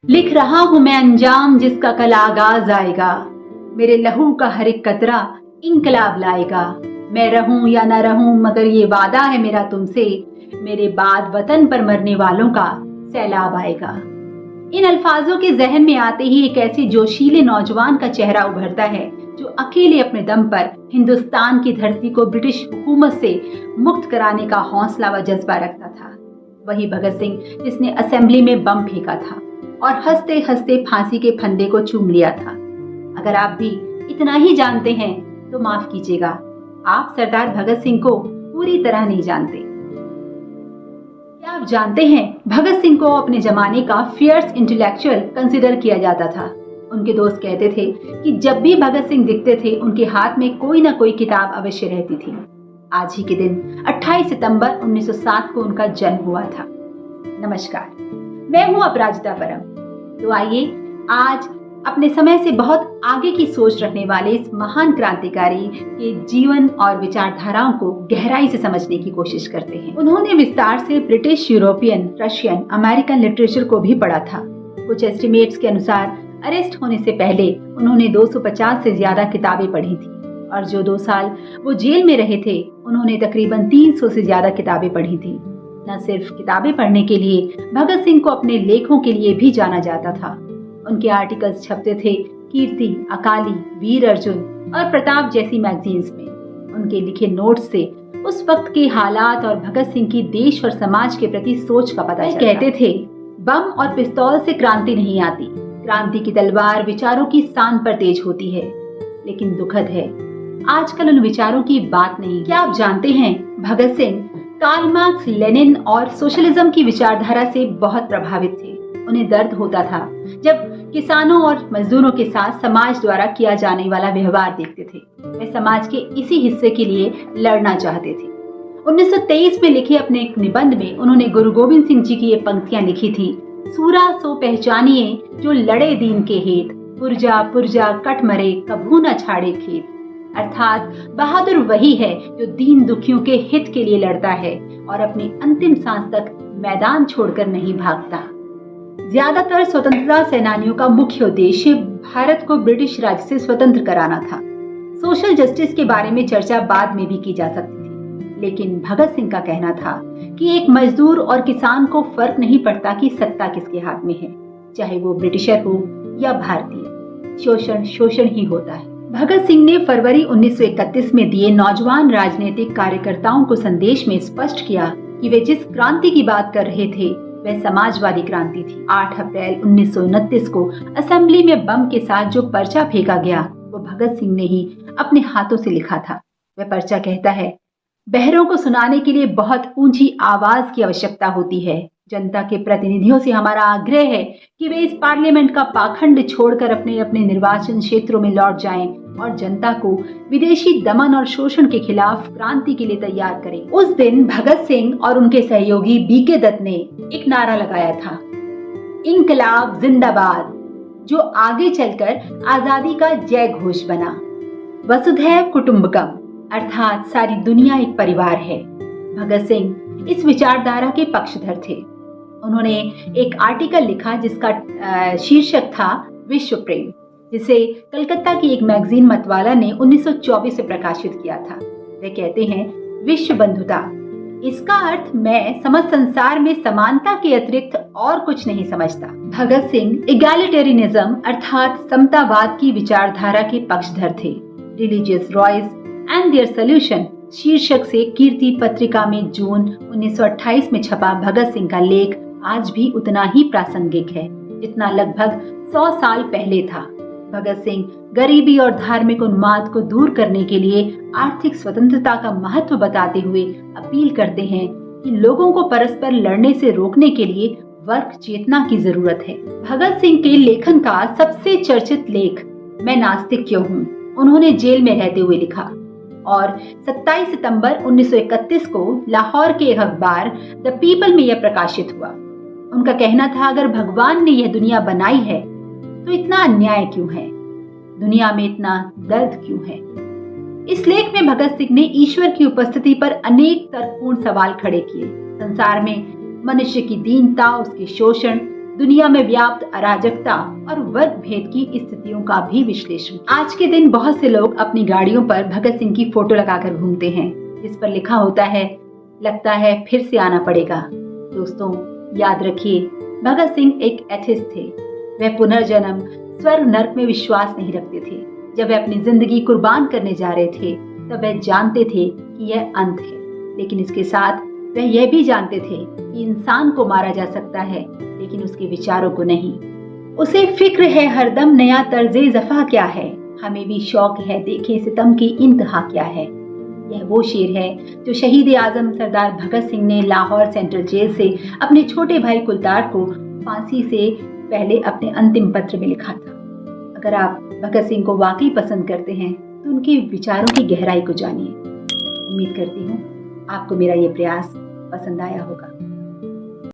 लिख रहा हूं मैं अंजाम जिसका कल आगाज आएगा। मेरे लहू का हर एक कतरा इंकलाब लाएगा। मैं रहूं या न रहूं मगर ये वादा है मेरा तुमसे, मेरे बाद वतन पर मरने वालों का सैलाब आएगा। इन अल्फाजों के जहन में आते ही एक ऐसे जोशीले नौजवान का चेहरा उभरता है जो अकेले अपने दम पर हिंदुस्तान की धरती को ब्रिटिश हुकूमत से मुक्त कराने का हौसला व जज्बा रखता था। वही भगत सिंह जिसने असेंबली में बम फेंका था और हंसते हंसते फांसी के फंदे को चूम लिया था। अगर आप भी इतना ही जानते हैं तो माफ कीजिएगा, आप सरदार भगत सिंह को पूरी तरह नहीं जानते। क्या आप जानते हैं, भगत सिंह को अपने जमाने का फियर्स इंटेलेक्चुअल कंसिडर किया जाता था। उनके दोस्त कहते थे कि जब भी भगत सिंह दिखते थे उनके हाथ में कोई न कोई किताब अवश्य रहती थी। आज ही के दिन 28 सितंबर 1907 को उनका जन्म हुआ था। नमस्कार, मैं हूं अपराजिता परम। तो आइए आज अपने समय से बहुत आगे की सोच रखने वाले इस महान क्रांतिकारी के जीवन और विचारधाराओं को गहराई से समझने की कोशिश करते हैं। उन्होंने विस्तार से British, European, Russian, American literature को भी पढ़ा था। कुछ एस्टिमेट्स के अनुसार अरेस्ट होने से पहले उन्होंने 250 से ज्यादा किताबें पढ़ी थी और जो 2 साल वो जेल में रहे थे उन्होंने तकरीबन 300 से ज्यादा किताबें पढ़ी थी। न सिर्फ किताबें पढ़ने के लिए भगत सिंह को अपने लेखों के लिए भी जाना जाता था। उनके आर्टिकल्स छपते थे कीर्ति, अकाली, वीर अर्जुन और प्रताप जैसी मैगजीन्स में। उनके लिखे नोट्स से उस वक्त के हालात और भगत सिंह की देश और समाज के प्रति सोच का पता चलता। कहते थे, बम और पिस्तौल से क्रांति नहीं आती, क्रांति की तलवार विचारों की शान पर तेज होती है। लेकिन दुखद है, आजकल उन विचारों की बात नहीं। क्या आप जानते हैं, Bhagat Singh Karl Marx, Lenin और सोशलिज्म की विचारधारा से बहुत प्रभावित थे। उन्हें दर्द होता था जब किसानों और मजदूरों के साथ समाज द्वारा किया जाने वाला व्यवहार देखते थे। वे समाज के इसी हिस्से के लिए लड़ना चाहते थे। 1923 में लिखे अपने एक निबंध में उन्होंने गुरु गोविंद सिंह जी की ये पंक्तियां लिखी थी। सूरा सो पहचानिए जो लड़े दीन के हेत, पुरजा पुरजा कट मरे कभू न छाड़े खेत। अर्थात बहादुर वही है जो दीन दुखियों के हित के लिए लड़ता है और अपनी अंतिम सांस तक मैदान छोड़कर नहीं भागता। ज्यादातर स्वतंत्रता सेनानियों का मुख्य उद्देश्य भारत को ब्रिटिश राज से स्वतंत्र कराना था। सोशल जस्टिस के बारे में चर्चा बाद में भी की जा सकती थी, लेकिन भगत सिंह का कहना था कि एक मजदूर और किसान को फर्क नहीं पड़ता कि सत्ता किसके हाथ में है, चाहे वो ब्रिटिशर हो या भारतीय, शोषण शोषण ही होता है। भगत सिंह ने फरवरी 1931 में दिए नौजवान राजनीतिक कार्यकर्ताओं को संदेश में स्पष्ट किया कि वे जिस क्रांति की बात कर रहे थे वह समाजवादी क्रांति थी। 8 अप्रैल 1929 को असेंबली में बम के साथ जो पर्चा फेंका गया वो भगत सिंह ने ही अपने हाथों से लिखा था। वह पर्चा कहता है, बहरों को सुनाने के लिए बहुत ऊंची आवाज की आवश्यकता होती है। जनता के प्रतिनिधियों से हमारा आग्रह है कि वे इस पार्लियामेंट का पाखंड छोड़कर अपने अपने निर्वाचन क्षेत्रों में लौट जाएं और जनता को विदेशी दमन और शोषण के खिलाफ क्रांति के लिए तैयार करें। उस दिन भगत सिंह और उनके सहयोगी बीके दत्त ने एक नारा लगाया था, इंकलाब जिंदाबाद, जो आगे चलकर आजादी का जय घोष बना। वसुधैव कुटुंबकम, अर्थात सारी दुनिया एक परिवार है। भगत सिंह इस विचारधारा के पक्षधर थे। उन्होंने एक आर्टिकल लिखा जिसका शीर्षक था विश्व प्रेम, जिसे कलकत्ता की एक मैगजीन मतवाला ने 1924 से प्रकाशित किया था। वे कहते हैं, विश्व बंधुता, इसका अर्थ मैं समस्त संसार में समानता के अतिरिक्त और कुछ नहीं समझता। भगत सिंह इगैलिटेरियनिज्म अर्थात समतावाद की विचारधारा के पक्षधर थे। रिलीजियस रॉयज एंड देयर सॉल्यूशन शीर्षक से कीर्ति पत्रिका में जून 1928 में छपा भगत सिंह का लेख आज भी उतना ही प्रासंगिक है जितना लगभग 100 साल पहले था। भगत सिंह गरीबी और धार्मिक उन्माद को दूर करने के लिए आर्थिक स्वतंत्रता का महत्व बताते हुए अपील करते हैं कि लोगों को परस्पर लड़ने से रोकने के लिए वर्ग चेतना की जरूरत है। भगत सिंह के लेखन का सबसे चर्चित लेख मैं नास्तिक क्यों हूँ उन्होंने जेल में रहते हुए लिखा और 27 सितंबर 1931 को लाहौर के एक अखबार द पीपल में यह प्रकाशित हुआ। उनका कहना था, अगर भगवान ने यह दुनिया बनाई है तो इतना अन्याय क्यों है, दुनिया में इतना दर्द क्यों है। इस लेख में भगत सिंह ने ईश्वर की उपस्थिति पर अनेक तर्कपूर्ण सवाल खड़े किए। संसार में मनुष्य की दीनता, उसके शोषण, दुनिया में व्याप्त अराजकता और वर्ग भेद की स्थितियों का भी विश्लेषण। आज के दिन बहुत से लोग अपनी गाड़ियों पर भगत सिंह की फोटो लगाकर घूमते हैं, जिस पर लिखा होता है, लगता है फिर से आना पड़ेगा। दोस्तों, याद रखिए, भगत सिंह एक एथिस्ट थे। वह पुनर्जन्म, स्वर्ग नर्क में विश्वास नहीं रखते थे। जब वे अपनी जिंदगी कुर्बान करने जा रहे थे तब वह जानते थे कि यह अंत है, लेकिन इसके साथ वह यह भी जानते थे कि इंसान को मारा जा सकता है, लेकिन उसके विचारों को नहीं। उसे फिक्र है हरदम नया तर्जे जफा क्या है, हमें भी शौक है देखे सितम की इंतहा क्या है। यह वो शेर है जो शहीद आजम सरदार भगत सिंह ने लाहौर सेंट्रल जेल से अपने छोटे भाई कुलतार को फांसी से पहले अपने अंतिम पत्र में लिखा था। अगर आप भगत सिंह को वाकई पसंद करते हैं तो उनके विचारों की गहराई को जानिए। उम्मीद करती हूँ आपको मेरा ये प्रयास पसंद आया होगा।